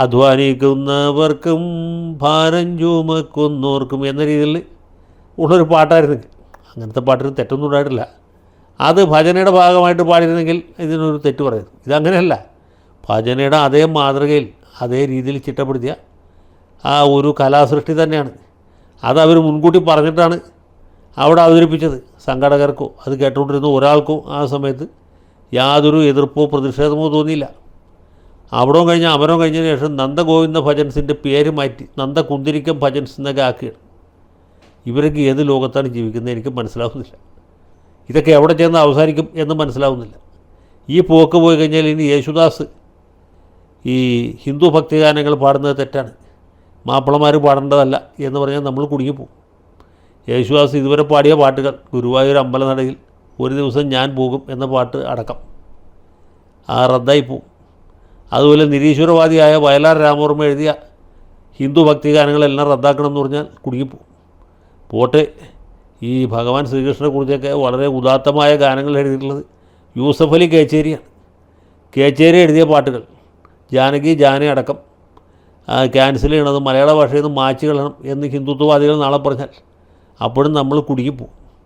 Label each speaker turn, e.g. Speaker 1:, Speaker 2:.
Speaker 1: അധ്വാനിക്കുന്നവർക്കും ഭാരം ചുമക്കുന്നവർക്കും എന്ന രീതിയിൽ ഉള്ളൊരു പാട്ടായിരുന്നു. അങ്ങനത്തെ പാട്ടിന് തെറ്റൊന്നും ഉണ്ടായിട്ടില്ല. അത് ഭജനയുടെ ഭാഗമായിട്ട് പാടിയിരുന്നെങ്കിൽ ഇതിനൊരു തെറ്റ് പറയുന്നു. ഇതങ്ങനെയല്ല. ഭജനയുടെ അതേ മാതൃകയിൽ അതേ രീതിയിൽ ചിട്ടപ്പെടുത്തിയ ആ ഒരു കലാസൃഷ്ടി തന്നെയാണ്. അതവർ മുൻകൂട്ടി പറഞ്ഞിട്ടാണ് അവിടെ അവതരിപ്പിച്ചത്. സംഘാടകർക്കോ അത് കേട്ടുകൊണ്ടിരുന്ന ഒരാൾക്കോ ആ സമയത്ത് യാതൊരു എതിർപ്പോ പ്രതിഷേധമോ തോന്നിയില്ല. അവിടവും കഴിഞ്ഞ് അമരവും കഴിഞ്ഞതിന് ശേഷം നന്ദഗോവിന്ദ ഭജൻസിൻ്റെ പേര് മാറ്റി നന്ദകുന്തിരിക്കം ഭജൻസ് എന്നൊക്കെ ആക്കിയാണ്. ഇവരൊക്കെ ഏത് ലോകത്താണ് ജീവിക്കുന്നത് എനിക്ക് മനസ്സിലാവുന്നില്ല. ഇതൊക്കെ എവിടെ ചെന്ന് അവസാനിക്കും എന്ന് മനസ്സിലാവുന്നില്ല. ഈ പോക്ക് പോയി കഴിഞ്ഞാൽ ഇനി യേശുദാസ് ഈ ഹിന്ദു ഭക്തിഗാനങ്ങൾ പാടുന്നത് തെറ്റാണ്, മാപ്പിളമാർ പാടേണ്ടതല്ല എന്ന് പറഞ്ഞാൽ നമ്മൾ കുടുങ്ങിപ്പോവും. യേശുദാസ് ഇതുവരെ പാടിയ പാട്ടുകൾ ഗുരുവായൂർ അമ്പലനടയിൽ ഒരു ദിവസം ഞാൻ പോകും എന്ന പാട്ട് അടക്കം റദ്ദായിപ്പോവും. അതുപോലെ നിരീശ്വരവാദിയായ വയലാർ രാമവർമ്മ എഴുതിയ ഹിന്ദു ഭക്തിഗാനങ്ങളെല്ലാം റദ്ദാക്കണം എന്ന് പറഞ്ഞാൽ കുടുങ്ങിപ്പോവും. പോട്ടെ, ഈ ഭഗവാൻ ശ്രീകൃഷ്ണനെ കുറിച്ചൊക്കെ വളരെ ഉദാത്തമായ ഗാനങ്ങൾ എഴുതിയിട്ടുള്ളത് യൂസഫ് അലി കേച്ചേരിയാണ്. കേച്ചേരി എഴുതിയ പാട്ടുകൾ ജാനകി ജാനെ അടക്കം ക്യാൻസൽ ചെയ്യണത് മലയാള ഭാഷയിൽ നിന്ന് മാച്ച് കളയണം എന്ന് ഹിന്ദുത്വവാദികൾ നാളെ പറഞ്ഞാൽ അപ്പോഴും നമ്മൾ കുടുങ്ങിപ്പോവും.